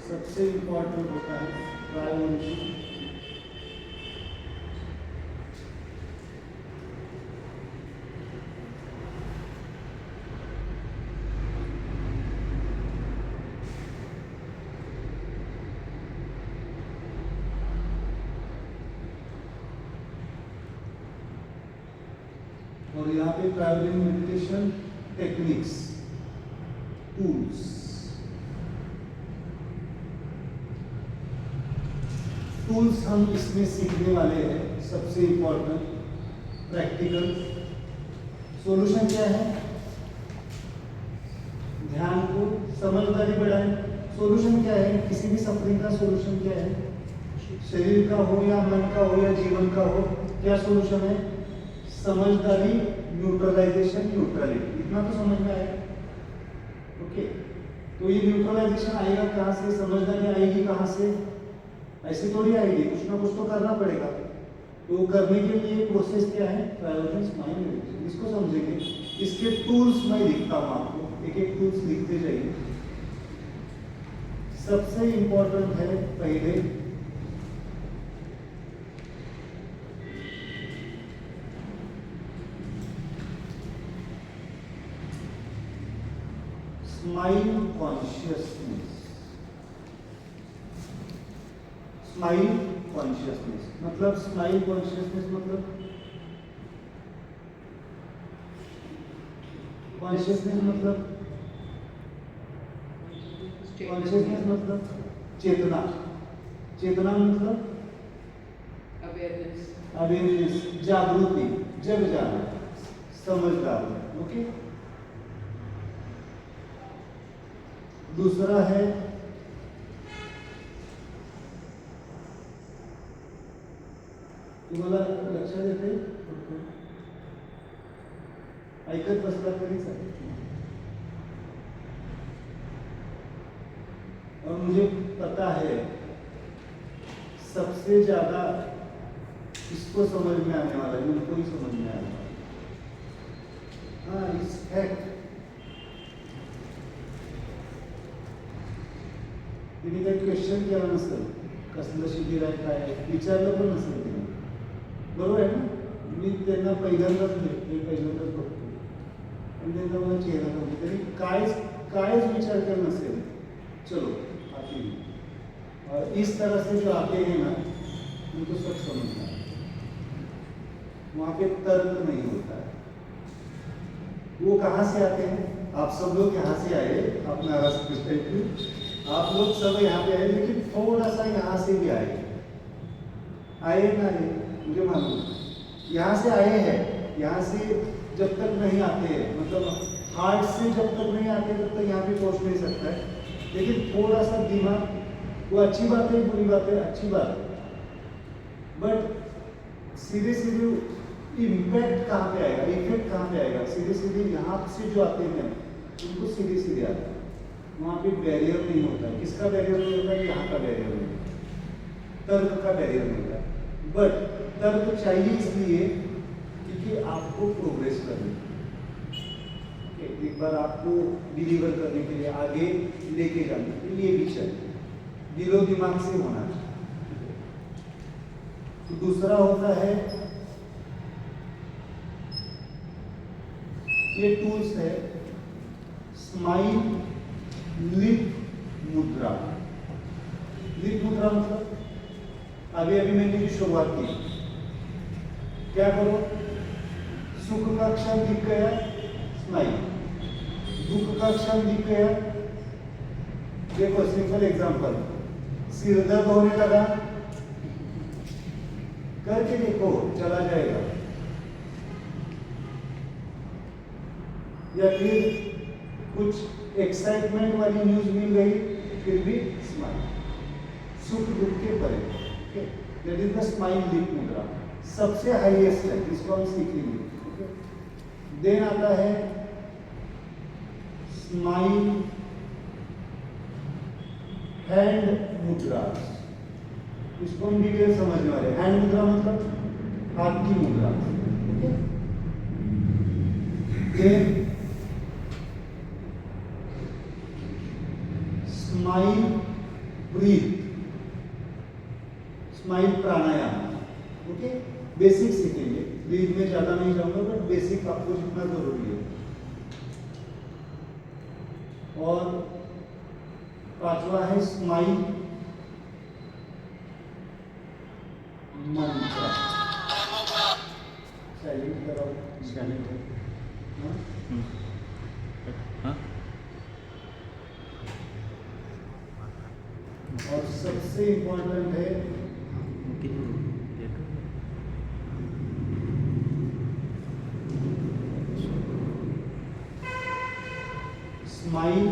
सबसे इम्पोर्टेंट होता है प्रायोरिटी। और यहाँ पे travelling meditation techniques, tools. Tools हम इसमें सीखने वाले हैं। सबसे इम्पोर्टेंट प्रैक्टिकल सॉल्यूशन क्या है? ध्यान को समझदारी बढ़ाएं। सॉल्यूशन क्या है? किसी भी सफरिंग का सॉल्यूशन क्या है? शरीर का हो या मन का हो या जीवन का हो, क्या सॉल्यूशन है? समझदारी, न्यूट्रलाइजेशन, न्यूट्रलिटी। इतना तो समझ में आएगा। ओके, तो ये न्यूट्रलाइजेशन आएगा कहाँ से? समझदारी आएगी कहाँ से? ऐसे थोड़ी आएगी, कुछ ना कुछ तो करना पड़ेगा। तो करने के लिए प्रोसेस क्या है? Priorities mind meditation. इसको समझेंगे। इसके टूल्स मैं लिखता हूँ आपको, एक एक टूल्स लिखते जाइए। सबसे इंपॉर्टेंट है पहले स्माइल कॉन्शियसनेस। स्माइल कॉन्शियसनेस मतलब, स्माइल कॉन्शियसनेस मतलब, कॉन्शियसनेस मतलब, कॉन्शियसनेस मतलब चेतना। चेतना मतलब अवेयरनेस, अवेयरनेस, जागृति, जग जागृत, समझदार। ओके, दूसरा है तुम्हाला लक्षात येते? ऐकत बसला तरी चालेल। और मुझे पता है सबसे ज्यादा इसको समझ में आने वाला है, उनको ही समझ में आने वाला है। हाँ, इस फैक्ट तिने काही क्वेश्चन केला नसेल, कसलं शिबिर आहे काय विचारलं पण नसेल तिने, बरोबर आहे ना? मी त्यांना पहिल्यांदाच भेटते, पहिल्यांदाच बघतो, आणि त्यांचा मला चेहरा नव्हता, तरी कायच विचार केला नसेल। चलो आती हूँ। और इस तरह से जो आते हैं ना, उनको सब समझना है। वहाँ पे तर्क नहीं होता है। वो कहाँ से आते हैं? आप सब लोग यहाँ से आए, आप महाराष्ट्र, आप लोग सब यहाँ पे आए, लेकिन थोड़ा सा यहाँ से भी आए ना आए, मुझे मालूम यहाँ से आए हैं। यहाँ से जब तक नहीं आते हैं, मतलब हार्ट से जब तक नहीं आते तब तक यहाँ पे पहुँच नहीं सकता है। लेकिन थोड़ा सा दिमाग, वो अच्छी बात है, बुरी बात है, अच्छी बात है, बट सीधे सीधे इम्पैक्ट कहाँ पे आएगा, इफेक्ट कहाँ पे आएगा? सीधे सीधे यहाँ से जो आते हैं उनको सीधे सीधे आता है। वहाँ पे बैरियर नहीं होता है। किसका बैरियर नहीं होता है? यहाँ का बैरियर नहीं होता, तर्क का बैरियर नहीं होता। बट तर्क चाहिए इसलिए क्योंकि आपको प्रोग्रेस करनी है, एक बार आपको डिलीवर करने के लिए, आगे लेके जाने के लिए भी चाहिए, दिलो दिमाग से होना चाहिए। तो दूसरा होता है, ये टूल्स है स्माइल लिप मुद्रा। लिप मुद्रा मतलब अभी मैंने जो शुरुआत की, क्या करो? सुख का क्षण दिख गया, स्माइल। दुख का क्षण दिख गया, देखो सिंपल एग्जांपल, सिर दर्द होने लगा, करके देखो, चला जाएगा। या फिर कुछ एक्साइटमेंट वाली न्यूज मिल गई, फिर भी स्माइल, सुख दुख के परे। That is the smile lip मुद्रा, सबसे हाईएस्ट है, इसको हम सीखेंगे। देन आता है स्माइल हैंड मुद्रा, इसको हम डिटेल समझने वाले। हैंड मुद्रा मतलब हाथ की मुद्रा। देन स्माइल ब्रीथ, स्माइल प्राणायाम, ओके, बेसिक सीखेंगे, ब्रीथ में ज्यादा नहीं जाऊंगा, बट बेसिक आपको सीखना जरूरी है। और पांचवा है स्माइल मंत्र, साइलेंट कराओ, साइलेंट है, हाँ और सबसे इम्पोर्टेंट है स्माइल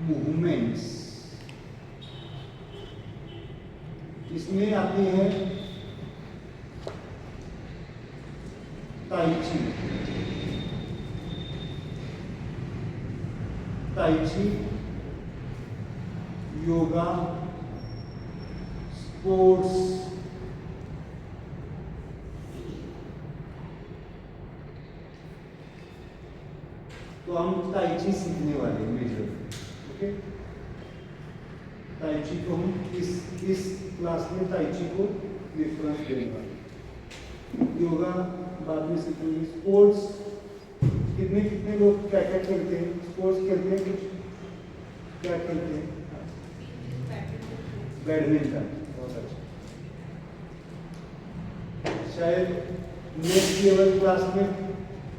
मूवमेंट्स। इसमें आती है ताई ची, ताई ची, योगा, स्पोर्ट्स, तो हम ताई ची सीखने वाले हैं मेजर, ओके। ताई ची को हम इस क्लास में ताई ची को रेफरेंस देने वाले। योगा बाद में सीखेंगे। स्पोर्ट्स कितने कितने लोग क्या क्या खेलते हैं, स्पोर्ट्स खेलते हैं, कुछ क्या खेलते हैं? बैडमिंटन, बहुत अच्छा। शायद नेक्स्ट लेवल क्लास में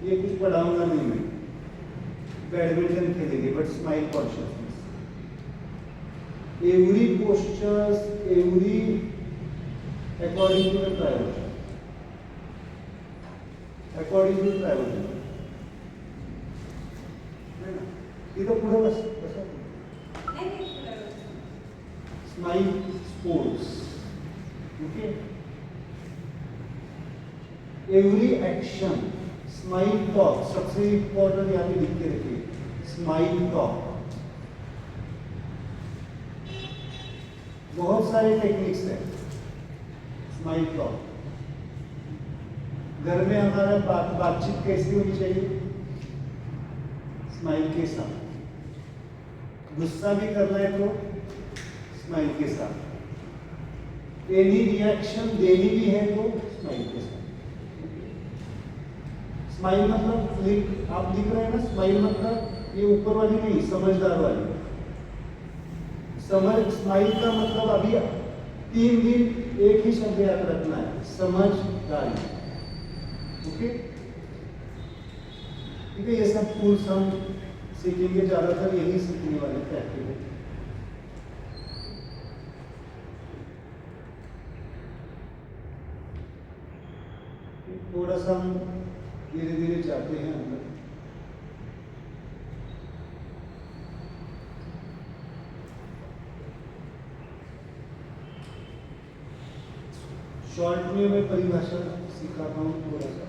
ये कुछ पढ़ाऊंगा नहीं मैं, बैडमिंटन खेलेंगे, but smile consciousness, every postures, every according to the priority, according to priority, है ना? इधर पुढे बस बसा, smile sports, okay. Every action, smile talk, सबसे इंपॉर्टेंट यहाँ पे लिख के रखिए, स्माइल टॉक। बहुत सारे टेक्निक्स हैं स्माइल टॉक। घर में हमारा बातचीत कैसी होनी चाहिए? स्माइल के साथ। गुस्सा भी करना है तो स्माइल के साथ। एनी रिएक्शन देनी भी है तो स्माइल के साथ। स्माइल मतलब आप लिख रहे हैं ना, स्माइल मतलब ये ऊपर वाली नहीं, समझदार वाली। स्माइल का मतलब अभी 3 दिन एक ही शब्द याद रखना है, समझदारी, ओके। ठीक है, ये सब टूल्स हम सीखेंगे, ज्यादातर यही सीखने वाले प्रैक्टिकल। थोड़ा सा हम धीरे धीरे जाते हैं अंदर। शॉर्ट में मैं परिभाषा सिखाता हूँ थोड़ा सा।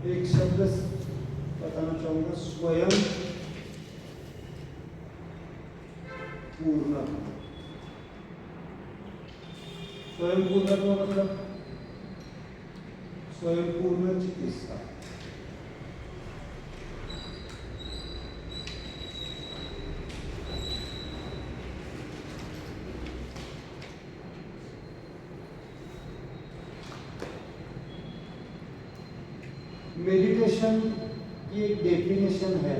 एक शब्द बताना चाहूंगा, स्वयं पूर्ण। स्वयं पूर्ण का मतलब स्वयं पूर्ण चिकित्सा। मेडिटेशन की एक डेफिनेशन है।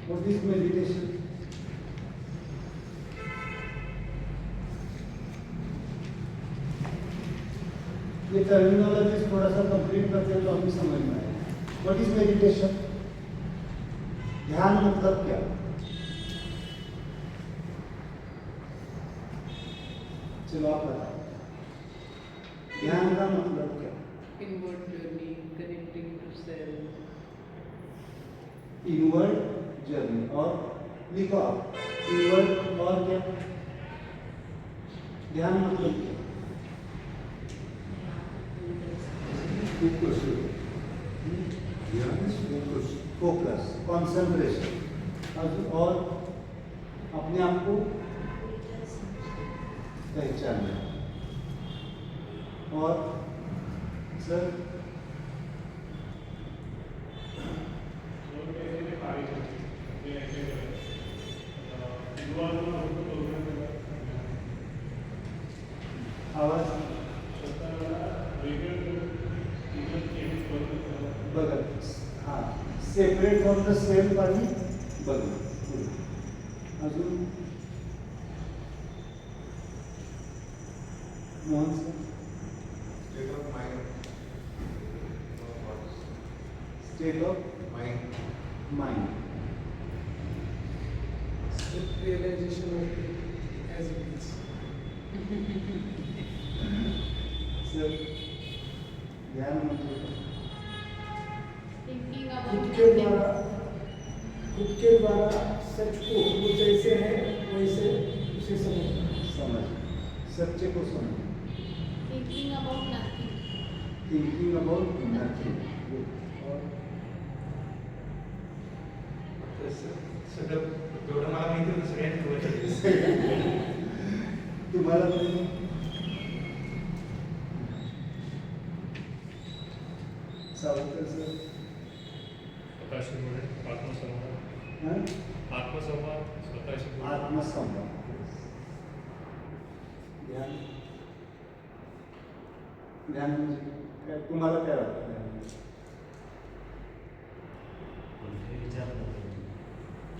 What is meditation? ये टर्मिनोलॉजी थोड़ा सा कंप्लीट करते हैं तो अभी समझ में आएगा। What is meditation? ध्यान मतलब क्या? चलो आप बताओ, ध्यान का मतलब क्या? Inward journey, connecting to self. Inward journey, और लिखो आप इनवर्ड और क्या? ध्यान मतलब क्या? Focus. ध्यान is focus. फोकस, कॉन्सेंट्रेशन, और अपने आप को पहचानना। और सर आवाज बघत, हाँ, सेपरेट फ्रॉम द सेल्फ आणि बघत. अजून Mohan sir. State of mind. State of Mind. Mind. Realization of it as it is. Sir ध्यान म्हणजे Thinking खुद about के nothing. द्वारा खुद के द्वारा सच को वो जैसे है वैसे उसे समझना. समझ, सच्चे को समझ. Thinking about nothing. Thinking about nothing. और सगळं जेवढं मला माहिती होतं सगळ्यांनी कवर केलं. तुम्हाला पण सावंत सर. स्वतःशी बोलणे, आत्मसंवाद, हां? आत्मसंवाद, स्वतःशी बोलणे. आत्मसंवाद. ध्यान, ध्यान म्हणजे काय? तुम्हाला काय वाटतं ध्यान म्हणजे?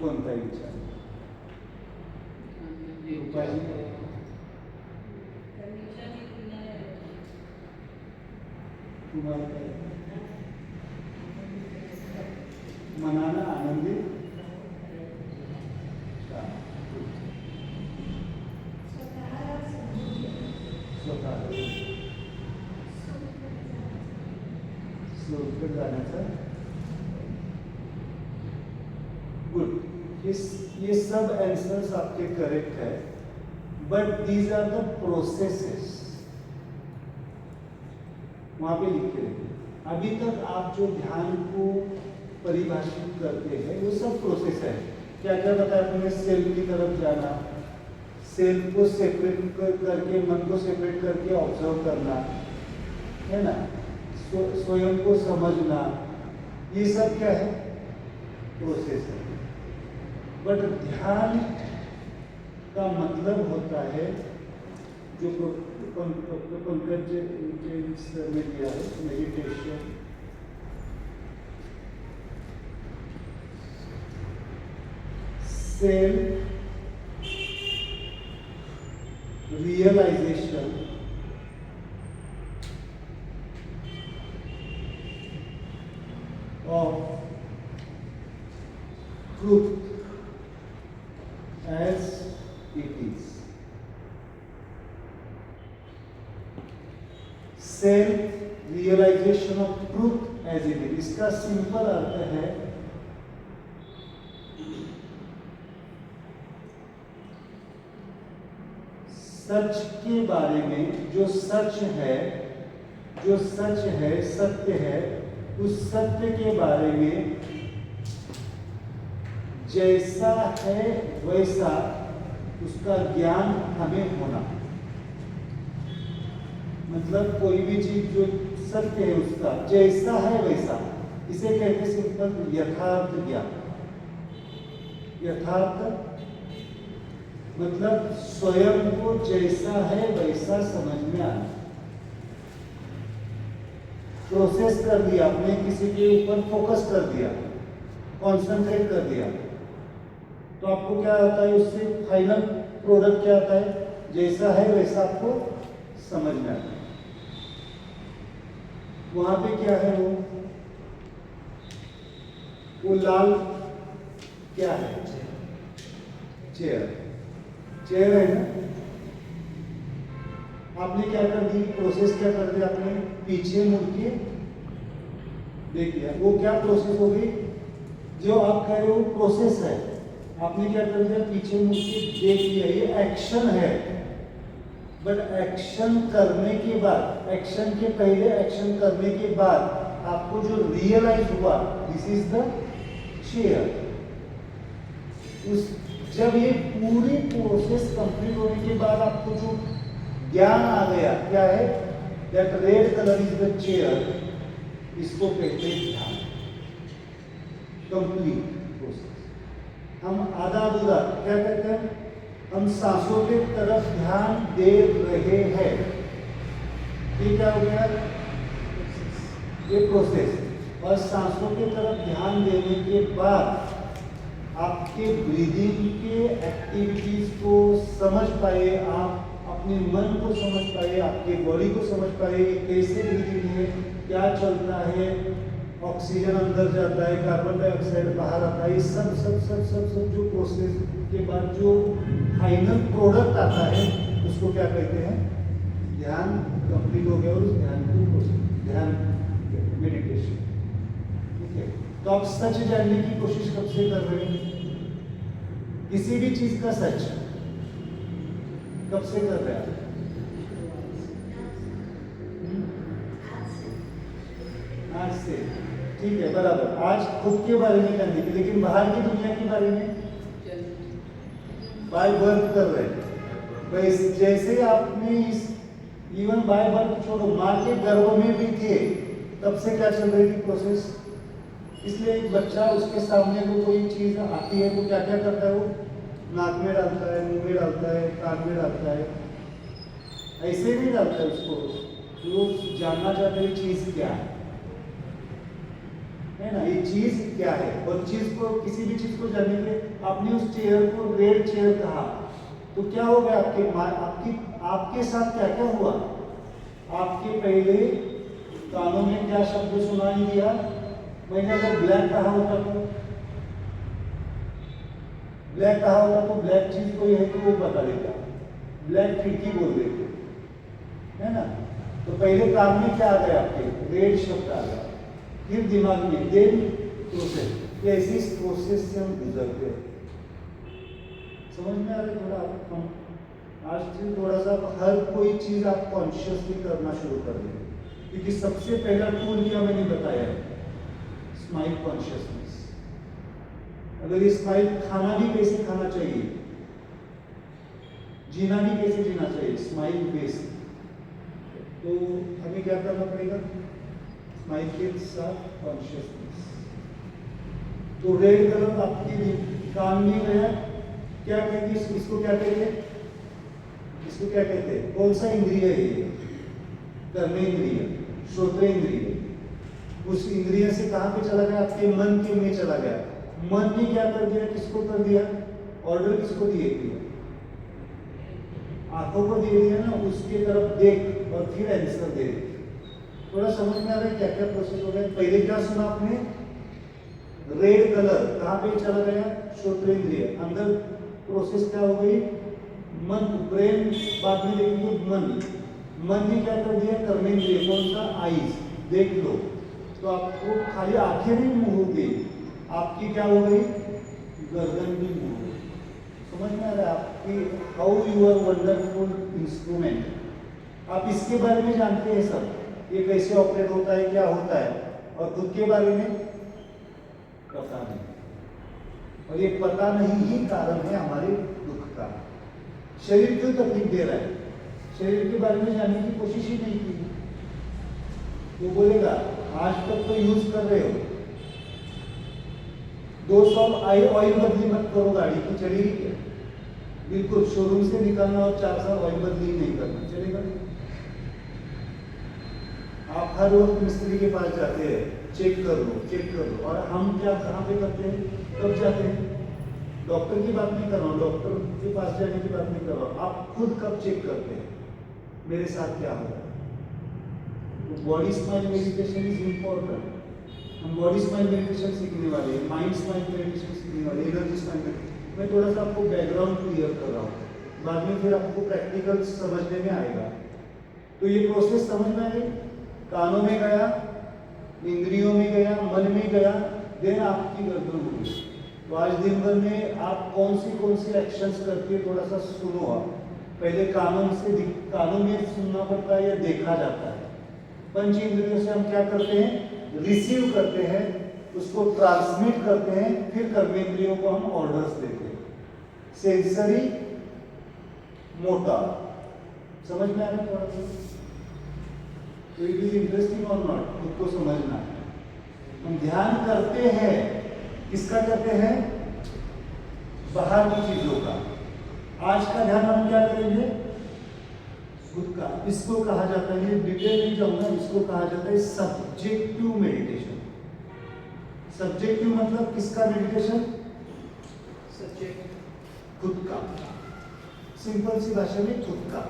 कोणताही विचार. उपाय तुम्हाला काय वाटतं? मनानं आनंदी स्वतः सुरक्षित जाण्याचा. गुड. ये सब आंसर्स आपके करेक्ट है, but these are the processes. वहां पे लिख के रखिए. अभी तक आप जो ध्यान को परिभाषित करते हैं वो सब प्रोसेस है. क्या क्या बताया तुमने? सेल्फ की तरफ जाना, सेल्फ को सेपरेट करके, मन को सेपरेट करके ऑब्जर्व करना, है ना, स्वयं को समझना, ये सब क्या है? प्रोसेस है. बट ध्यान का मतलब होता है जो पंकज सर ने दिया है, meditation, self realization of truth as it is. Self realization of truth as it is. इसका सिंपल अर्थ है सच के बारे में. जो सच है, जो सच है, सत्य है, उस सत्य के बारे में जैसा है वैसा उसका ज्ञान हमें होना. मतलब कोई भी चीज जो सत्य है उसका जैसा है वैसा, इसे कहते सिंपल यथार्थ ज्ञान. यथार्थ मतलब स्वयं को जैसा है वैसा समझ में आना. प्रोसेस कर दिया आपने, किसी के ऊपर फोकस कर दिया, कंसंट्रेट कर दिया, तो आपको क्या आता है? उससे फाइनल प्रोडक्ट क्या आता है? जैसा है वैसा आपको समझ में आता है. वहां पे क्या है? वो लाल क्या है? चेयर. चेयर है ना. आपने क्या कर दी? प्रोसेस क्या कर दिया आपने? पीछे मुड़ के देख लिया. वो क्या प्रोसेस हो गई? जो आप कह रहे हो प्रोसेस है, आपने क्या कर दिया? पीछे मुड़ के देख लिया. ये एक्शन है. बट एक्शन करने के बाद, एक्शन के पहले, एक्शन करने के बाद आपको जो रियलाइज हुआ, दिस इज द चेयर। उस जब ये पूरी प्रोसेस कंप्लीट होने के बाद आपको जो ज्ञान आ गया, क्या है, that red colour is the chair, इसको कहते हैं ध्यान। Complete process. हम आधा अधूरा क्या कहते हैं, हम सांसों की तरफ ध्यान दे रहे हैं, ये क्या हो गया, ये प्रोसेस। और सांसों की तरफ ध्यान देने के बाद आपके ब्रीदिंग के एक्टिविटीज को समझ पाए, आप अपने मन को समझ पाए, आपके बॉडी को समझ पाए, कैसे ब्रीदिंग है, क्या चलता है, ऑक्सीजन अंदर जाता है, कार्बन डाइऑक्साइड बाहर आता है, सब सब सब सब सब जो प्रोसेस के बाद जो फाइनल प्रोडक्ट आता है उसको क्या कहते हैं, ध्यान कंप्लीट हो गया। और उस ध्यान को ध्यान मेडिटेशन। ठीक है, तो आप सच जानने की कोशिश कब से कर रहे हैं, किसी भी चीज का सच कब से कर रहे हैं, आज से। ठीक है, बराबर। आज खुद के बारे में जानने की, लेकिन बाहर की दुनिया के बारे में बाय बर्थ कर रहे हैं। बस जैसे आपने इस इवन बाय बर्थ छोड़ो, माँ के गर्भ में भी थे, तब से क्या चल रही थी प्रोसेस। इसलिए एक बच्चा, उसके सामने को कोई चीज आती है तो क्या क्या करता है, वो नाक में डालता है, मुंह में डालता है, कान में डालता है, ऐसे नहीं डालता है उसको, वो जानना चाहता है चीज क्या है ना, ये चीज क्या है। और चीज को, किसी भी चीज को जानने के लिए आपने उस चेयर को रेड चेयर कहा, तो क्या हो गया, आपके साथ क्या क्या हुआ, आपके पहले कानों में क्या शब्द सुनाई दिया। मैंने अगर ब्लैक कहा होता तो, ब्लैक कहा होता तो ब्लैक चीज कोई है तो वो बता देता, ब्लैक खिड़की बोल देते, है ना। तो पहले कान में क्या आ गया, आपके रेड शब्द आ गया, फिर दिमाग में, देन प्रोसेस। ऐसी प्रोसेस से हम गुजरते हैं। समझ में आ रहा है थोड़ा आपको, आज से थोड़ा सा हर कोई चीज आप कॉन्शियसली करना शुरू कर देंगे, क्योंकि सबसे पहला टूल क्या मैंने बताया है, स्माइल कॉन्शियसनेस। अगर ये स्माइल, खाना भी कैसे खाना चाहिए, जीना भी कैसे जीना चाहिए, स्माइल बेस। तो हमें क्या करना पड़ेगा, स्माइल के साथ कॉन्शियसनेस। तो रेड कलर आपके कान में गया, क्या कहते हैं इसको, क्या कहते हैं, इसको क्या कहते हैं, कौन सा इंद्रिय है ये, कर्मेंद्रिय, श्रोत्रेंद्रिय। उस इंद्रिय से कहां पे चला गया, आपके मन के में चला गया। मन ने क्या कर दिया, किसको कर दिया, ऑर्डर किसको दिए दिया, आंखों को दे दिया ना, उसके तरफ देख और फिर आंसर दे। थोड़ा समझ में आ रहा है क्या क्या प्रोसेस हो गया। पहले क्या सुना आपने, रेड कलर कहां पे चला गया, श्रोत्रेंद्रिय, अंदर प्रोसेस क्या हो गई, मन, ब्रेन बाद में देखेंगे, मन ने क्या कर दिया, कर्मेंद्रिय, कौन सा, आईज, देख लो। तो आपको खाली आंखें नहीं मूव हो गई, आपकी क्या हो गई, गर्दन भी मूव हो गई। समझ में आ रहा है आपकी, how you are wonderful instrument. आप इसके बारे में जानते हैं सब, ये कैसे ऑपरेट होता है, क्या होता है, और खुद के बारे में पता नहीं। और ये पता नहीं ही कारण है हमारे दुख का। शरीर क्यों तकलीफ दे रहा है, शरीर के बारे में जानने की कोशिश ही नहीं की। वो बोलेगा आज तक तो यूज कर रहे हो, 200 ऑयल बदली मत करो, गाड़ी की चलेगी क्या, बिल्कुल शोरूम से निकालना और 4 साल ऑयल बदली नहीं करना, चलेगा। आप हर वक्त मिस्त्री के पास जाते हैं, चेक कर लो, चेक कर लो। और हम क्या कहाँ पे करते हैं, कब जाते हैं, डॉक्टर की बात नहीं कर रहा हूँ, डॉक्टर के पास जाने की बात नहीं कर रहा हूँ, आप खुद कब चेक करते हैं मेरे साथ क्या हो रहा है। Body smile meditation is important. हम बॉडी स्माइल मेडिटेशन सीखने वाले हैं, माइंड स्माइल मेडिटेशन सीखने वाले, एनर्जी स्माइल मेडिटेशन। मैं थोड़ा सा आपको बैकग्राउंड क्लियर कर रहा हूँ, बाद में फिर आपको प्रैक्टिकल समझने में आएगा। तो ये प्रोसेस समझ में आ गई, कानों में गया, इंद्रियों में गया, मन में गया, देन आपकी गर्दन हो गई। तो आज दिन भर में आप कौन सी एक्शंस करते हैं, थोड़ा सा सुनो आप। पहले कानों में सुनना पड़ता है या देखा जाता है। पंच इंद्रियों से हम क्या करते हैं, रिसीव करते हैं, उसको ट्रांसमिट करते हैं, फिर कर्मेंद्रियों को हम ऑर्डर्स देते हैं। सेंसरी मोटर, समझ में आ रहा है थोड़ा सा? तो इट इज इंटरेस्टिंग और नॉट, खुद को समझना है। हम ध्यान करते हैं, किसका करते हैं? बाहर की चीजों का। आज का ध्यान हम क्या करेंगे? खुद का। इसको कहा जाता है, ये डिटेल नहीं जाऊंगा, इसको कहा जाता है सब्जेक्टिव मेडिटेशन। सब्जेक्टिव मतलब किसका मेडिटेशन? खुद का। सिंपल सी भाषा में खुद का।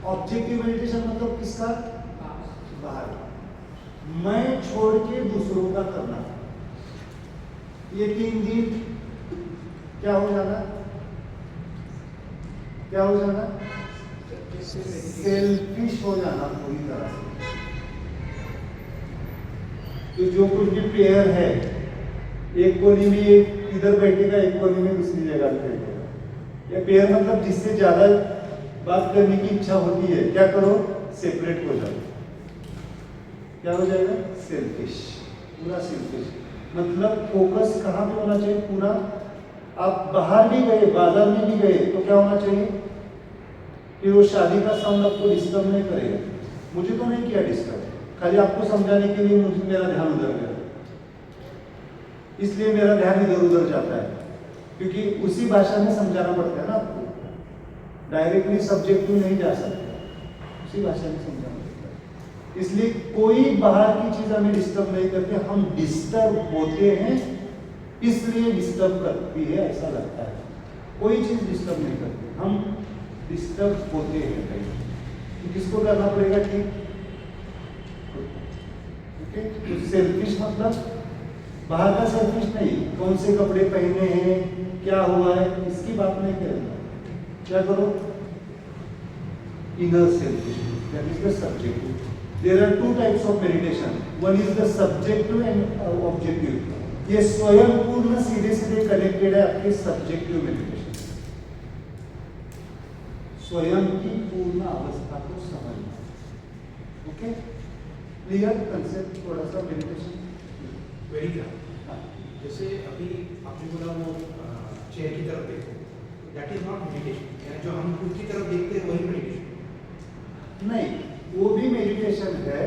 ऑब्जेक्टिव मेडिटेशन मतलब किसका? बाहर का। मैं छोड़ के दूसरों का करना। ये 3 दिन क्या हो जाना? क्या हो जाना? सेल्फिश हो जाना पूरी तरह से। तो जो कुछ भी पेयर है, एक कोने में एक इधर बैठेगा, एक कोने में दूसरी जगह बैठेगा। या पेयर मतलब जिससे ज्यादा बात करने की इच्छा होती है, क्या करो? सेपरेट हो जाओ। क्या हो जाएगा? सेल्फिश, पूरा सेल्फिश। मतलब फोकस कहाँ पे होना चाहिए? पूरा आप बाहर भी गए, बाजार में भी गए, तो क्या होना चाहिए कि वो शादी का साउंड आपको डिस्टर्ब नहीं करेगा। मुझे तो नहीं किया डिस्टर्ब, खाली आपको समझाने के लिए मुझे मेरा ध्यान उधर गया, इसलिए मेरा ध्यान इधर उधर जाता है, क्योंकि उसी भाषा में समझाना पड़ता है ना आपको। डायरेक्टली सब्जेक्टिव नहीं जा सकते, उसी भाषा में समझाना पड़ता है। इसलिए कोई बाहर की चीज हमें डिस्टर्ब नहीं करती, हम डिस्टर्ब होते हैं इसलिए डिस्टर्ब करती है, ऐसा लगता है। कोई चीज डिस्टर्ब नहीं करती, हम डिस्टर्ब होते हैं कहीं। तो किसको करना पड़ेगा? ठीक, ओके। तो सेल्फिश मतलब बाहर का सेल्फिश नहीं, कौन से कपड़े पहने हैं, क्या हुआ है, इसकी बात नहीं करेंगे। क्या करो? Inner selfish, that is the subjective. There are 2 types of meditation, one is the subjective and objective. ये स्वयं पूर्ण सीधे सीधे कनेक्टेड है आपके सब्जेक्टिव मेडिटेशन। स्वयं की पूर्ण अवस्था को समझना। Okay, clear concept? थोड़ा सा मेडिटेशन वेरी क्लियर। जैसे अभी आपने बोला वो चेयर की तरफ देखो, दैट इज नॉट मेडिटेशन। जो हम खुद की तरफ देखते हैं वही मेडिटेशन नहीं, वो भी मेडिटेशन है,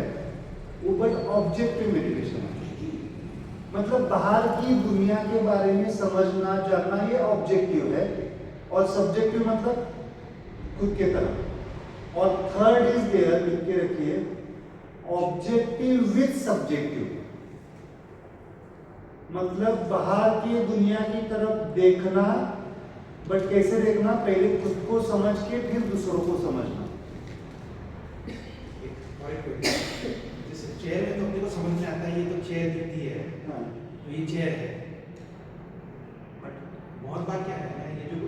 वो बट ऑब्जेक्टिव मेडिटेशन है। मतलब बाहर की दुनिया के बारे में समझना जानना, ये ऑब्जेक्टिव है। और सब्जेक्टिव मतलब खुद के तरफ। और थर्ड इज देयर, लिख के रखिए, ऑब्जेक्टिव विद सब्जेक्टिव। मतलब बाहर की दुनिया की तरफ देखना, बट कैसे देखना? पहले खुद को समझ के फिर दूसरों को समझना। जैसे चेयर में तो अपने को समझ में आता है, ये तो चेयर दिखती है, हाँ। तो ये चेयर है। बट बहुत बार क्या है, ये जो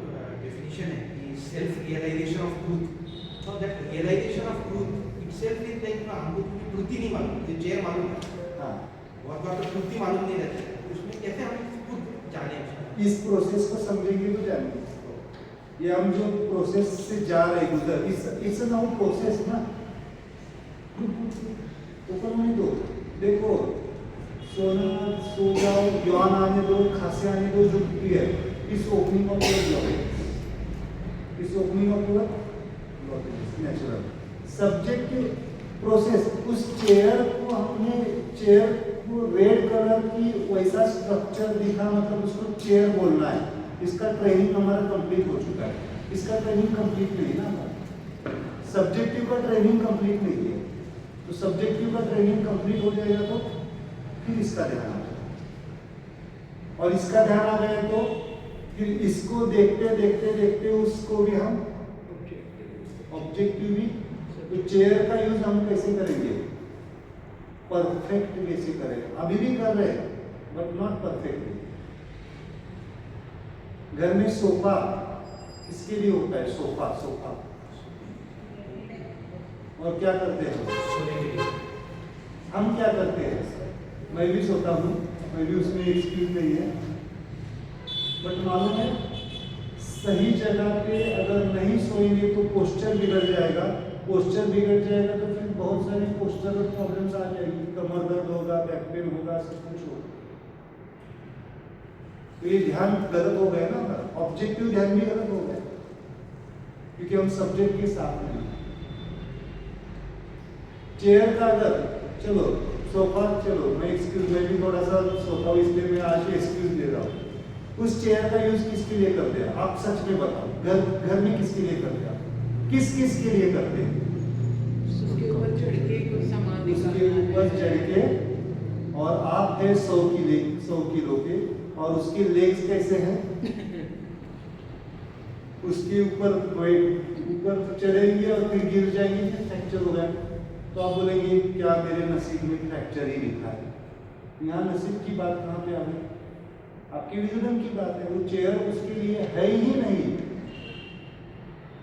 डेफिनेशन है कि सेल्फ रियलाइजेशन ऑफ ट्रूथ, तो that realization of truth itself is like, हमको ट्रूथ ही नहीं मालूम, ये चेयर मालूम है। हाँ। बहुत बार तो ट्रूथ ही मालूम नहीं रहता है, उसमें कैसे हम खुद जाने? इस प्रोसेस को समझेंगे तो जानेंगे। ये हम जो प्रोसेस से जा रहे गुजर, इस नाउ प्रोसेस ना। ऊपर में दो, देखो, सोना, सो जाओ, यौन आने दो, खांसी आने दो, जो भी है, इस ओपनिंग ऑफ योर ब्लॉकेज, इस opening of your blockage natural subjective process. उस चेयर को हमने, चेयर को रेड कलर की वैसा स्ट्रक्चर दिखा, मतलब उसको चेयर बोलना है। इसका ट्रेनिंग हमारा कंप्लीट हो चुका है। इसका ट्रेनिंग कंप्लीट नहीं ना हमारा, सब्जेक्टिव का ट्रेनिंग कंप्लीट नहीं है। तो सब्जेक्टिव का ट्रेनिंग कंप्लीट हो जाएगा तो फिर इसका ध्यान आ जाएगा, और इसका ध्यान आ गया तो फिर इसको देखते देखते देखते उसको भी हम ऑब्जेक्टिव भी। तो चेयर का यूज हम कैसे करेंगे? परफेक्ट कैसे करें? अभी भी कर रहे हैं, बट नॉट परफेक्टली। घर में सोफा इसके लिए होता है, सोफा सोफा। और क्या करते हैं? सोने के लिए हम क्या करते हैं? मैं भी सोता हूँ, मैं भी उसमें एक्सक्यूज नहीं है, बट मालूम है सही जगह पे अगर नहीं सो सोएंगे तो पोस्चर बिगड़ जाएगा, पोस्चर बिगड़ जाएगा तो फिर बहुत सारी पोस्चरल प्रॉब्लम्स आ जाएगी, कमर दर्द होगा, बैक पेन होगा, सब कुछ होगा। तो ये ध्यान गलत हो गया ना, ऑब्जेक्टिव ध्यान भी गलत हो गया क्योंकि हम सब्जेक्ट के साथ में। चेयर का अगर चलो सोफा, चलो मैं भी थोड़ा सा सोता हूँ इसलिए मैं आज एक्सक्यूज दे रहा हूँ। उस चेयर का यूज किसके लिए करते हैं आप सच में बताओ, घर में किसके लिए करते हैं आप, किस के लिए करते हैं? उसके ऊपर चढ़ के कोई सामान उसके ऊपर चढ़ के, और आप है 100 किलो के और उसके लेग्स कैसे हैं उसके ऊपर चढ़ेंगे और फिर गिर जाएंगे, फिर फ्रैक्चर हो गया तो आप बोलेंगे क्या मेरे नसीब में फ्रैक्चर ही लिखा है। यहाँ नसीब की बात कहाँ पे आ गई? आपकी विजडम की बात है। वो चेयर उसके लिए है ही नहीं।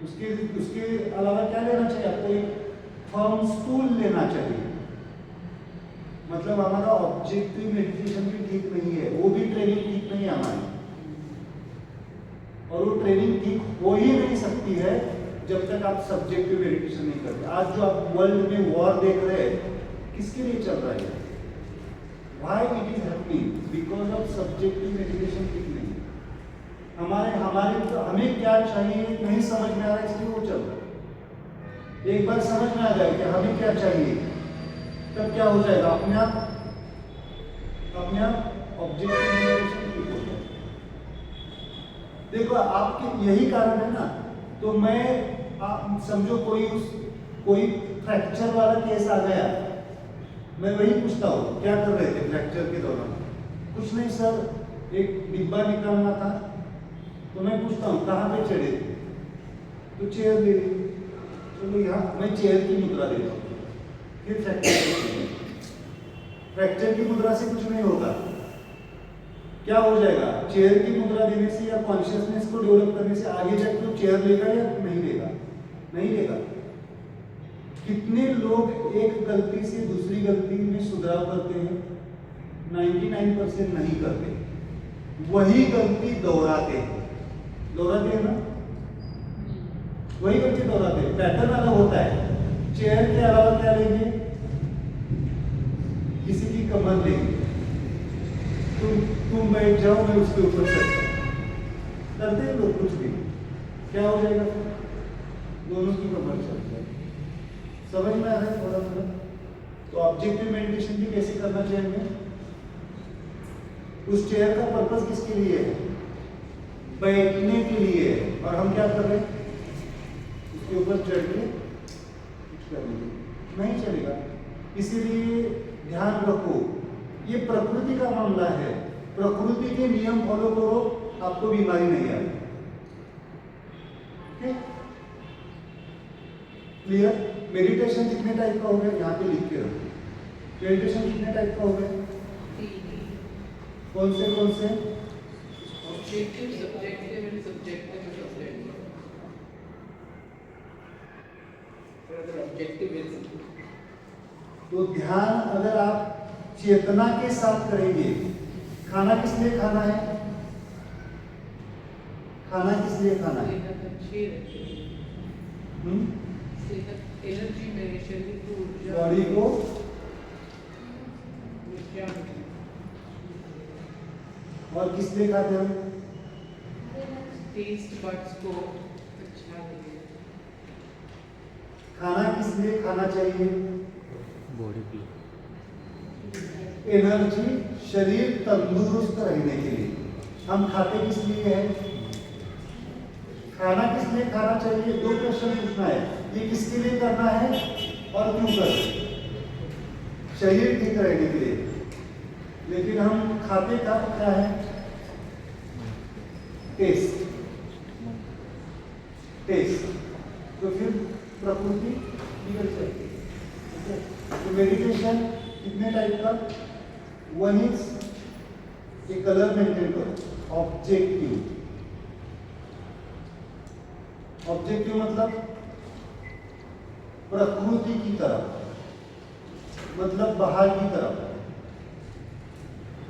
उसके अलावा क्या लेना चाहिए आपको? एक फर्म स्टूल लेना चाहिए। मतलब हमारा ऑब्जेक्टिव मेडिटेशन भी ठीक नहीं है, वो भी ट्रेनिंग ठीक नहीं है हमारी, और वो ट्रेनिंग ठीक हो ही नहीं सकती है जब तक आप सब्जेक्टिव मेडिटेशन नहीं करते। आज जो आप वर्ल्ड में वॉर देख रहे हैं, किसके लिए चल रहा है? Why it is happening? Because of subjective meditation ठीक नहीं। हमें क्या चाहिए नहीं समझ में आ रहा है, इसलिए वो चल रहा है। एक बार समझ में आ जाए कि हमें क्या चाहिए, तब क्या हो जाएगा? अपने आप ऑब्जेक्टिव मेडिटेशन ठीक हो जाएगा। देखो आपके यही कारण है ना। तो आप समझो कोई फ्रैक्चर वाला केस आ गया, मैं वही पूछता हूँ क्या कर रहे थे फ्रैक्चर के दौरान? कुछ नहीं सर, एक डिब्बा निकालना था। तो मैं पूछता हूँ कहाँ पे चढ़े थे? तो चेयर ले ली। चलो यहाँ मैं चेयर की मुद्रा देता हूँ, फिर फ्रैक्चर की मुद्रा से कुछ नहीं होगा। क्या हो जाएगा? चेयर की मुद्रा देने से या कॉन्शियसनेस को डेवलप करने से आगे जाके तो चेयर लेगा या नहीं लेगा? नहीं लेगा। कितने लोग एक गलती से दूसरी गलती में सुधार करते हैं? 99% नहीं करते, वही गलती दोहराते हैं ना, वही गलती दोहराते हैं। पैटर्न अलग होता है। चेयर के अलावा क्या लेंगे? किसी की कमर लेंगे, तुम बैठ जाओ, मैं उसके ऊपर करते हैं लोग कुछ भी। क्या हो जाएगा? दोनों की कमर चल जाएगी। समझ में आ रहा है थोड़ा थोड़ा? तो ऑब्जेक्टिव मेडिटेशन भी कैसे करना चाहिए? उस चेयर का पर्पस किसके लिए है? बैठने के लिए है। और हम क्या कर रहे हैं? उसके ऊपर चढ़ के कुछ करने नहीं चलेगा। इसीलिए ध्यान रखो, ये प्रकृति का मामला है। प्रकृति के नियम फॉलो करो, आपको बीमारी नहीं आएगी। क्लियर? मेडिटेशन कितने टाइप का हो गया? यहाँ पे लिख के रखो। मेडिटेशन कितने टाइप का हो गया? कौन से? ऑब्जेक्टिव, सब्जेक्टिव एंड सब्जेक्टिव तो ध्यान अगर आप चेतना के साथ करेंगे, खाना किस लिए खाना है? खाना किस लिए खाना है? एनर्जी में, शरीर को ऊर्जा, बॉडी को ऊर्जा। और किस लिए खाते हो? टेस्ट बड्स को अच्छा लगे। खाना किस लिए खाना चाहिए? बॉडी की एनर्जी, शरीर तंदुरुस्त रहने के लिए। हम खाते किस लिए हैं? खाना किस लिए खाना चाहिए? 2 क्वेश्चन पूछना है। ये किसके लिए करना है और क्यों करना है? शरीर ठीक रहने के लिए। लेकिन हम खाते का क्या है? टेस्ट। तो फिर प्रकृति बिगड़ जाएगी। तो मेडिटेशन कितने टाइप का? 1 इज ए कलर मेंटेन करो, ऑब्जेक्टिव मतलब प्रकृति की तरफ, मतलब बाहर की तरफ।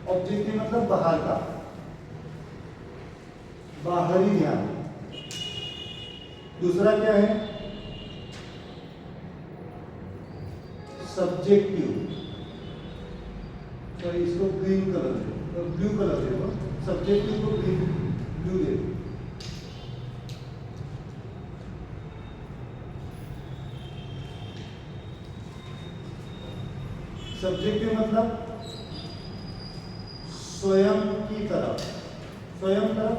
ऑब्जेक्टिव मतलब बाहर का, बाहरी ध्यान। दूसरा क्या है, सब्जेक्टिव, तो इसको ग्रीन कलर दे, ब्लू कलर दे, सब्जेक्टिव को ग्रीन ब्लू दे। सब्जेक्टिव मतलब स्वयं की तरफ, स्वयं तरफ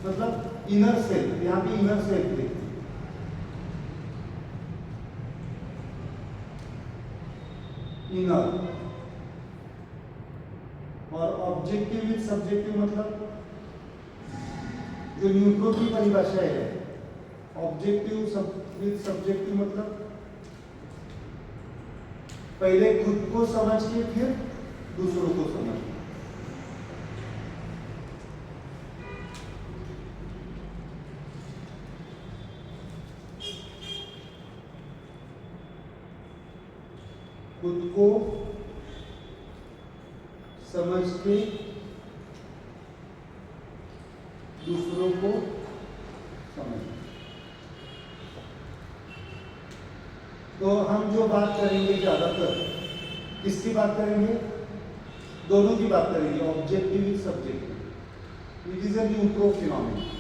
मतलब इनर सेल्फ, यहाँ पे इनर सेल्फ देखिए, इनर। और ऑब्जेक्टिव विद सब्जेक्टिव मतलब जो न्यूट्रो की परिभाषा है, ऑब्जेक्टिव विद सब्जेक्टिव मतलब पहले खुद को समझ के फिर दूसरों को समझ। खुद को समझ के दूसरों को समझ। तो हम जो बात करेंगे ज्यादातर किसकी बात करेंगे, दोनों की बात करेंगे, objective with subjective. It is a neutro phenomena.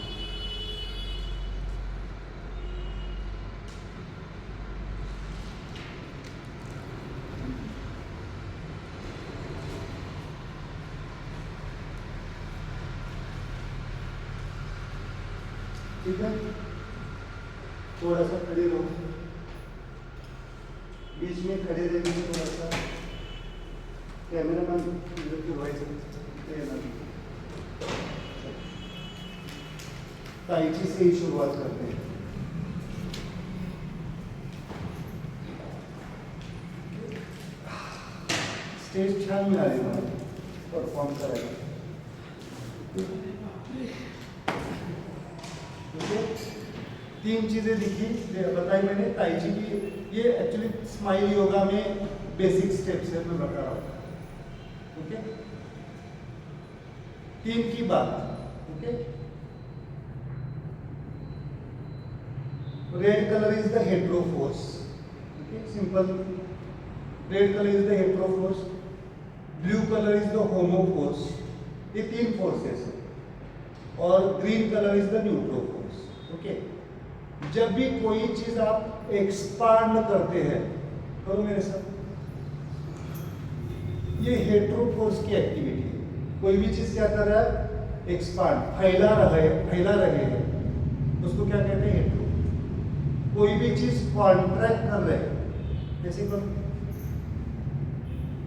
ठीक है, थोड़ा सा खड़े रहो, बीच में खड़े रहने में थोड़ा सा कैमरामैन ताइची से ही शुरुआत करते हैं। स्टेज छान मिळाली मला परफॉर्म करायला। तीन चीजें दिखी, बताई मैंने ताइची की। ये एक्चुअली स्माइल योगा में बेसिक स्टेप्स है, मैं बता रहा हूँ। ओके, तीन की बात। Okay, red colour is the hetero force. Okay, simple, red colour is the hetero force, blue colour is the homo force. ये तीन फोर्सेस है। और green colour is the neutro force. Okay, जब भी कोई चीज आप एक्सपांड करते हैं, करो मेरे साथ, ये हेट्रो फोर्स की एक्टिविटी है। कोई भी चीज क्या कर रहा है, एक्सपांड, फैला रहे हैं, उसको क्या कहते हैं, हेट्रो। कोई भी चीज कॉन्ट्रैक्ट कर रहे हैं, जैसे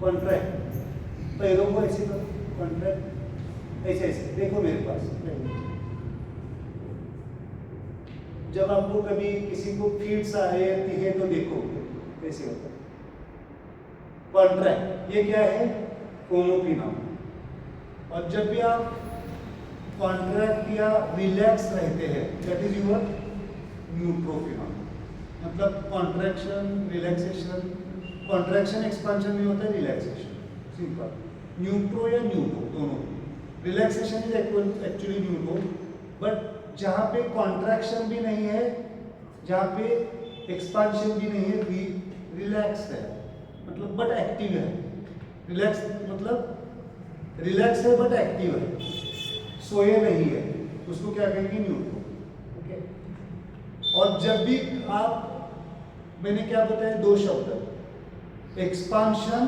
कॉन्ट्रैक्ट, पैरों को ऐसे करो, कॉन्ट्रैक्ट, ऐसे ऐसे देखो मेरे पास। जब आपको कभी किसी को फिट्स आती है तो देखो कैसे होता है, कॉन्ट्रैक्ट। ये क्या है, होमोपिनम। और जब भी आप कॉन्ट्रैक्ट या रिलैक्स रहते हैं, दैट इज यूर न्यूट्रोफिनम। मतलब कॉन्ट्रैक्शन, रिलैक्सेशन, कॉन्ट्रैक्शन एक्सपांशन में होता है, रिलैक्सेशन, सिंपल। न्यूट्रो या न्यूट्रो दोनों। रिलैक्सेशन इज एक्चुअली न्यूट्रो, बट जहां पे कॉन्ट्रैक्शन भी नहीं है, जहां पे एक्सपांशन भी नहीं है, रिलैक्स है, मतलब बट एक्टिव है। रिलैक्स मतलब रिलैक्स है बट एक्टिव है, सोए नहीं है, उसको क्या कहेंगे, न्यूट्रो। ओके, और जब भी आप, मैंने क्या बताया, दो शब्द, एक्सपांशन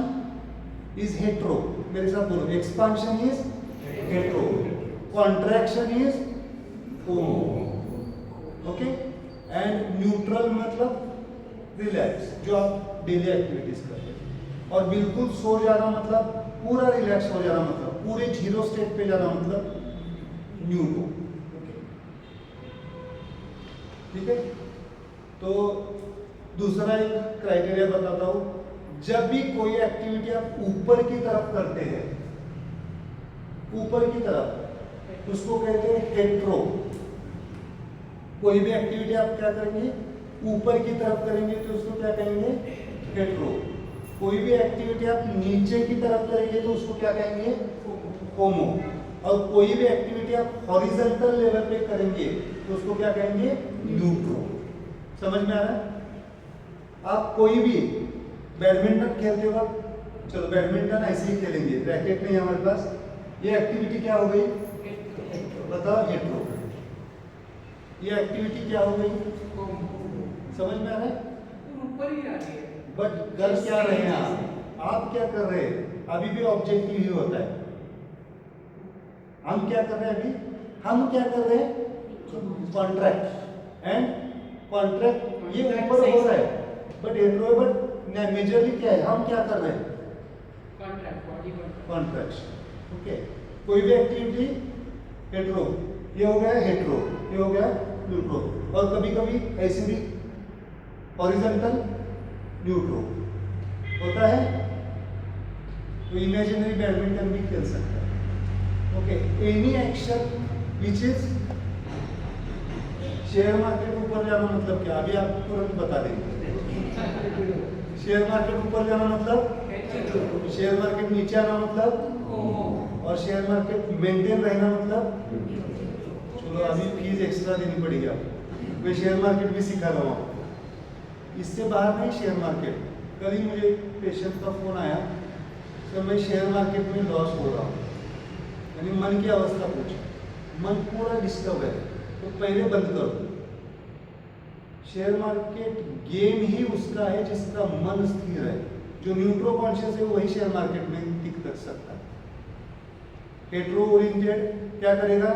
इज हेट्रो, मेरे साथ बोलो, expansion is hetero, contraction is homo. Okay, and neutral मतलब रिलैक्स, जो आप डेली एक्टिविटीज करते हैं। और बिल्कुल सो जाना मतलब पूरा रिलैक्स हो जाना, मतलब पूरे जीरो स्टेट पे जाना, मतलब न्यूट्रो। ठीक है, तो दूसरा एक क्राइटेरिया बताता हूं। जब भी कोई एक्टिविटी आप ऊपर की तरफ करते हैं, ऊपर की तरफ, उसको कहते हैं हेट्रो। कोई भी एक्टिविटी आप क्या करेंगे, ऊपर की तरफ करेंगे तो उसको क्या कहेंगे, हेट्रो। कोई भी एक्टिविटी आप नीचे की तरफ करेंगे तो उसको क्या कहेंगे, होमो। और कोई भी एक्टिविटी आप हॉरिजॉन्टल लेवल पे करेंगे तो उसको क्या कहेंगे? न्यूट्रो। समझ में आ रहा है? आप कोई भी बैडमिंटन खेलते वक्त, चलो बैडमिंटन ऐसे ही खेलेंगे, रैकेट नहीं है हमारे पास, ये एक्टिविटी क्या हो गई? बताओ, हेट्रो। ये एक्टिविटी क्या हो गई? समझ में आ रहा है? ऊपर ही आ रही है। बट कर क्या रहे हैं आप क्या कर रहे हैं? अभी भी ऑब्जेक्टिव ही होता है। हम क्या कर रहे हैं अभी? हम क्या कर रहे हैं? कॉन्ट्रैक्ट एंड कॉन्ट्रैक्ट ये ऊपर हो रहा है, बट हेट्रो, बट मेजरली क्या है? हम क्या कर रहे हैं? Contract, body contraction. ओके, कोई भी एक्टिविटी हेट्रो, ये हो गया हेट्रो, ये हो गया न्यूट्रो, और कभी कभी ऐसे भी हॉरिजॉन्टल न्यूट्रो होता है। तो इमेजिनरी बैडमिंटन भी खेल सकता है। Okay, any action which is share market ऊपर जाना मतलब क्या? अभी आप तुरंत बता देंगे। शेयर मार्केट ऊपर जाना मतलब, शेयर मार्केट नीचे आना मतलब, और शेयर मार्केट मेंटेन रहना मतलब। चलो अभी फीस एक्स्ट्रा देनी पड़ेगी आपको, मैं शेयर मार्केट भी सिखा रहा हूँ आपको। इससे बाहर नहीं शेयर मार्केट। कल ही मुझे पेशेंट का फोन आया, तो मैं शेयर मार्केट में लॉस हो रहा हूँ, यानी मन की अवस्था पूछा, मन पूरा डिस्टर्ब है, तो पहले बंद कर दो। शेयर मार्केट गेम ही उसका है जिसका मन स्थिर है। जो न्यूट्रो कॉन्शियस है वही शेयर मार्केट में टिक कर सकता है। हेट्रो ओरिएंटेड क्या करेगा?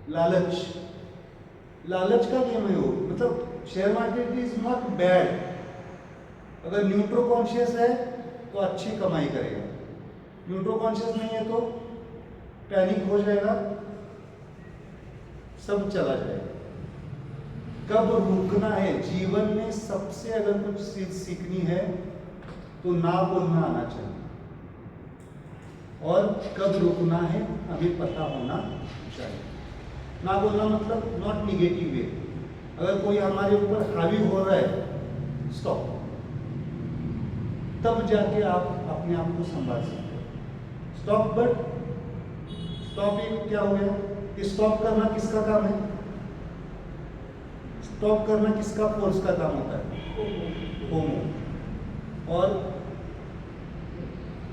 लालच, लालच का गेम है वो। मतलब share market is not bad, अगर न्यूट्रो कॉन्शियस है तो अच्छी कमाई करेगा, न्यूट्रो कॉन्शियस नहीं है तो पैनिक हो जाएगा, सब चला जाएगा। कब रुकना है जीवन में? सबसे अगर कुछ चीज सीखनी है तो ना बोलना आना चाहिए, और कब रुकना है हमें पता होना चाहिए। ना बोलना मतलब नॉट निगेटिव वे। अगर कोई हमारे ऊपर हावी हो रहा है, स्टॉप, तब जाके आप अपने आप को संभाल सकते हो। स्टॉप, बट स्टॉप क्या हो गया? स्टॉप करना किसका काम है? स्टॉप करना किसका फोर्स का काम होता है? होमो। और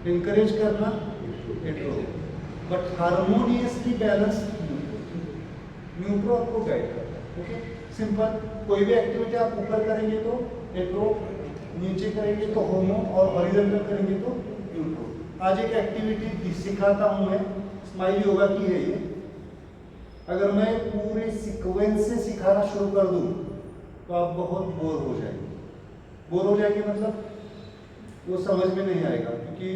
इनकरेज करना हेट्रो, बट हार्मोनियसली बैलेंस न्यूट्रो आपको गाइड करता है। Okay, simple. कोई भी एक्टिविटी आप ऊपर करेंगे तो हेट्रो, नीचे करेंगे तो होमो, और हॉरिजॉन्टल करेंगे तो न्यूट्रो। आज एक एक्टिविटी सिखाता हूं मैं, स्माइल योगा की है ये। अगर मैं पूरे सीक्वेंस से सिखाना शुरू कर दूं तो आप बहुत बोर हो जाएंगे। बोर हो जाएंगे मतलब वो समझ में नहीं आएगा, क्योंकि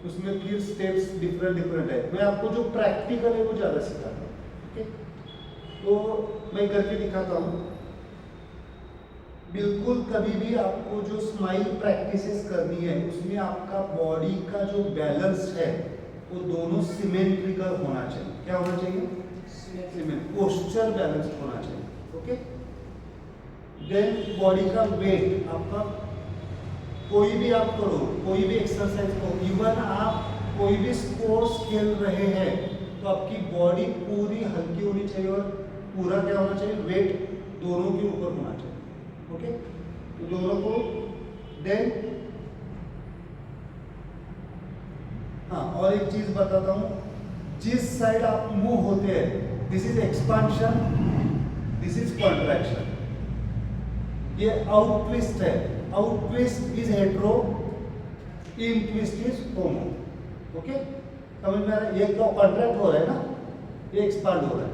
उसमें फिर स्टेप्स डिफरेंट है। मैं आपको जो प्रैक्टिकल है वो ज़्यादा सिखाता हूँ। ओके, तो मैं करके दिखाता हूँ। बिल्कुल कभी भी आपको जो स्माइल प्रैक्टिसेस करनी है उसमें आपका बॉडी का जो बैलेंस है वो दोनों सिमेट्रिकल होना चाहिए। क्या होना चाहिए? पोस्चर बैलेंस होना चाहिए। ओके, देन बॉडी का वेट आपका, कोई भी आप करो, कोई भी एक्सरसाइज करो, इवन आप कोई भी स्पोर्ट्स खेल रहे हैं तो आपकी बॉडी पूरी हल्की होनी चाहिए, और पूरा क्या होना चाहिए? वेट दोनों के ऊपर होना चाहिए। ओके, तो दोनों को। देन हाँ, और एक चीज बताता हूँ, जिस साइड आप मूव होते हैं, this is expansion, this is contraction. ये आउट ट्विस्ट है, out twist is hetero, in twist is homo. Okay, समझ में आ रहा है? ये तो कॉन्ट्रैक्ट हो रहा है ना, ये एक्सपांड हो रहा है।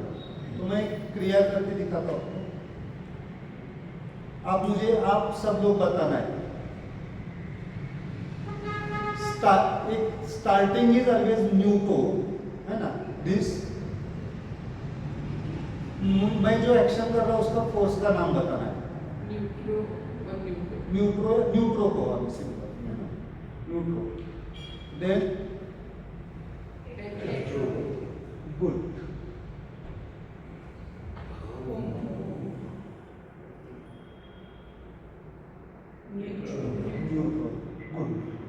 तो मैं क्रिया करके दिखाता हूँ, आप सब लोग बताना है। एक स्टार्टिंग इज ऑलवेज न्यूट्रो, है ना? दिस, मैं जो एक्शन कर रहा हूँ उसका फोर्स का नाम बताना है। न्यूट्रो को अभी simple, neutro. Then good,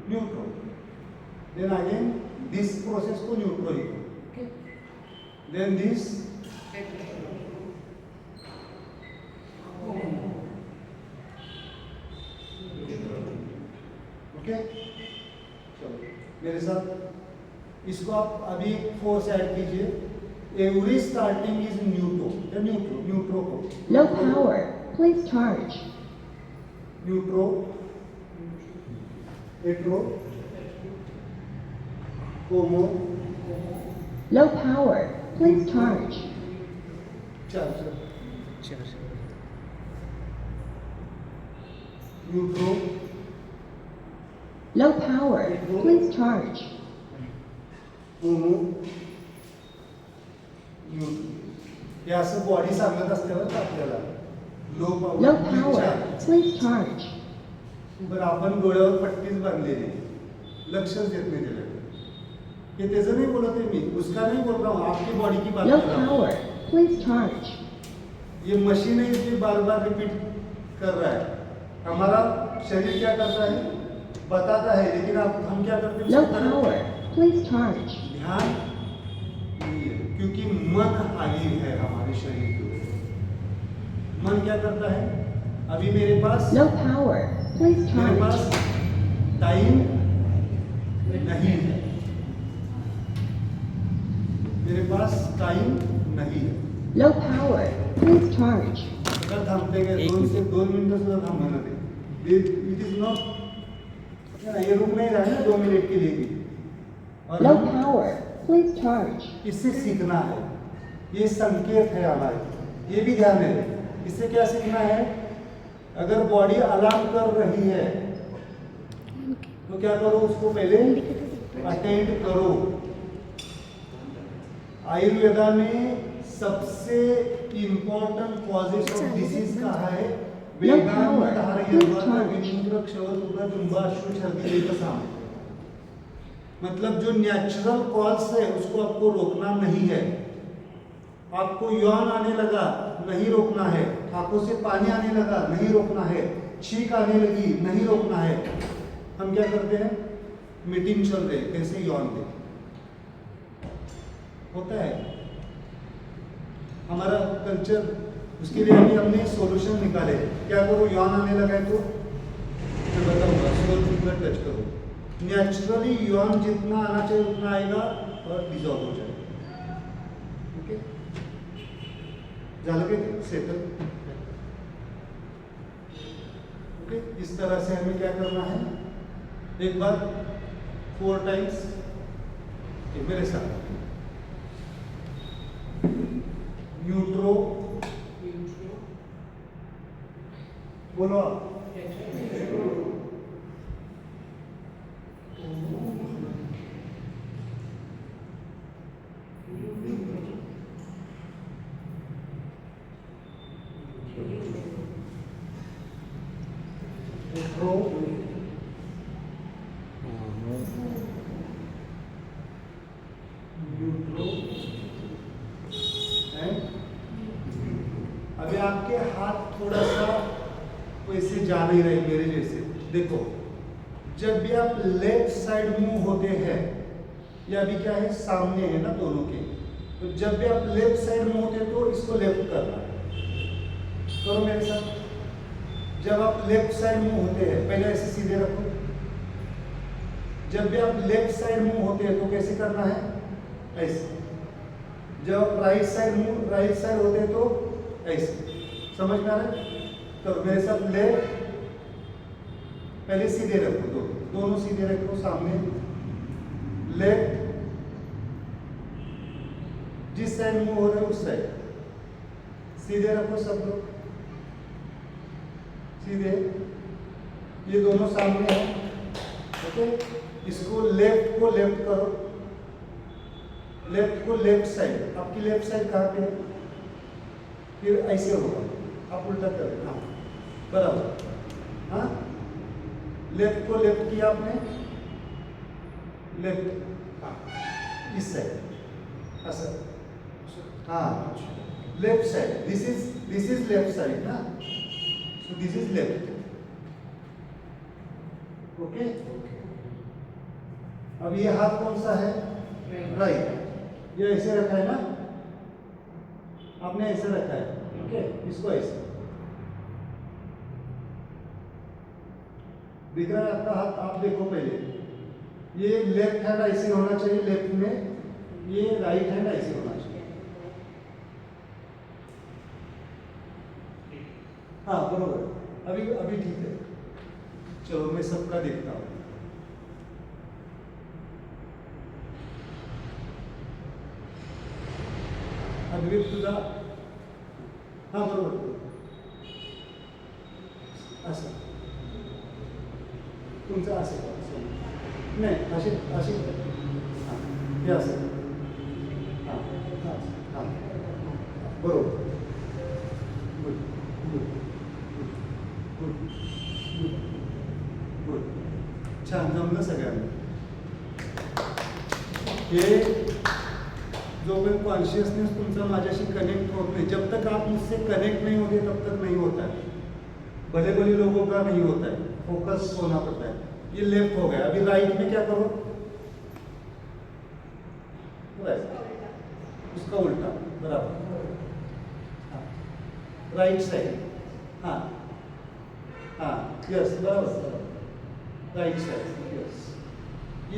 neutro. Then again this process को न्यूट्रो ही। Okay. Then this ओके, चलो मेरे साथ इसको आप अभी फोर्स ऐड कीजिए। एवरी स्टार्टिंग इज न्यूट्रो को Low power. Please charge. Neutro, hetero, homo, Low power. Please charge. Charger, charge neutro, Low power. Please charge. Homo, neutro. हे असं बॉडी सांगत असते बरं का आपल्याला. Low Low power, power. Please charge. बरं आपण डोळ्यावर पट्टीच बांधलेली, लक्षच देत नाही त्याला. हे त्याचं नाही बोलत आहे मी, उसका नहीं बोल रहा हूँ, आपकी बॉडी की बात Low कर रहा हूँ. power. Please charge. ये मशीन है, इसलिए बार बार रिपीट कर रहा है. हमारा शरीर क्या करता है, बताता है, लेकिन आप हम क्या करते हैं Low उसकी तरफ power. Please charge. ध्यान नहीं है, क्योंकि मन हावी है हमारे शरीर के ऊपर. मन क्या करता है, अभी मेरे पास Low power. Please मेरे पास charge. टाइम नहीं है, मेरे पास टाइम नहीं है. Low power. Please charge. अगर थांबते गए 2 मिनट सुद्धा थांबणार नाही. इट इज नॉट, ये रुक नहीं रहा है ना 2 मिनट के लिए भी. और Low हम power. Please charge. इससे सीखना है, ये संकेत है हमारे, ये भी ध्यान है. इससे क्या सीखना है, अगर बॉडी अलार्म कर रही है तो क्या करो, उसको पहले अटेंड करो. आयुर्वेदा में सबसे इंपॉर्टेंट कॉजेस ऑफ डिसीज कहा है, वेगान मतलब जो नेचुरल कॉज है उसको आपको रोकना नहीं है. आपको यौन आने लगा, नहीं रोकना है. आंखों से पानी आने लगा, नहीं रोकना है. छींक आने लगी, नहीं रोकना है. हम क्या करते हैं, मीटिंग चल रही, कैसे यौन दे होता है. हमारा कल्चर, उसके लिए अभी हमने सॉल्यूशन निकाले. क्या करो, यौन आने लगा है तो मैं बताऊंगा, सोल फिंगर टच करो. नेचुरली यौन जितना आना चाहिए उतना आएगा और डिजॉल्व हो जाएगा. ओके, झालं के सेटल. ओके, इस तरह से हमें क्या करना है, एक बार 4 टाइम्स मेरे साथ. न्यूट्रो, बोलो आप. न्यूट्रो, न्यूट्रो. अभी आपके हाथ थोड़ा सा वैसे जा नहीं रहे मेरे जैसे. देखो, जब भी आप लेफ्ट साइड मूव होते हैं, या अभी क्या है, सामने है ना दोनों के, तो जब भी आप लेफ्ट साइड मूव होते हैं तो इसको लेफ्ट करना है. करो मेरे साथ. जब आप लेफ्ट साइड मूव होते हैं, पहले ऐसे सीधे रखो. जब भी आप लेफ्ट साइड मूव होते हैं तो कैसे करना है, ऐसे. जब आप राइट साइड होते हैं तो ऐसे. समझ में आ रहा है. तो मेरे साथ लेफ्ट, पहले सीधे रखो, दोनों सीधे रखो सामने. लेफ्ट, जिस साइड मूव हो रहा है उस साइड सीधे रखो. सब लोग सीधे, ये दोनों सामने है. ओके, इसको लेफ्ट को लेफ्ट करो. लेफ्ट को लेफ्ट साइड, आपकी लेफ्ट साइड कहाँ पे है, फिर ऐसे होगा. आप उल्टा करें. हाँ, बराबर. हाँ, लेफ्ट को लेफ्ट किया आपने, लेफ्ट. हाँ, इस साइड ऐसा. हाँ, left side. This is left side ना, so this is left. Okay. अब ये हाथ कौन सा है, राइट. ये ऐसे रखा है ना, आपने ऐसे रखा है. ओके, इसको ऐसे. दिख रहा है आपका हाथ? आप देखो पहले, ये लेफ्ट हैंड ऐसे होना चाहिए, लेफ्ट में, ये राइट हैंड ऐसे होना चाहिए। हाँ बरोबर, अभी अभी ठीक है। चलो मैं सबका देखता हूँ। अग्रिप तुझा, हाँ बरोबर, असं तुमचं असं नाही, असे असे हां हे असं, हां हां हां बरोबर, good good good good good, छान जमलं सगळ्यांना। हे जोपर्यंत कॉन्शियसनेस तुमचा माझ्याशी कनेक्ट होत नहीं, जब तक आप मुझसे कनेक्ट नहीं होते तब तक नहीं होता है। भले भले लोगों का नहीं होता है, फोकस होना पड़ता है। ये लेफ्ट हो गया, अभी राइट में क्या करो, उसका उल्टा, बराबर, हाँ राइट साइड, हाँ हाँ यस बराबर, राइट साइड यस,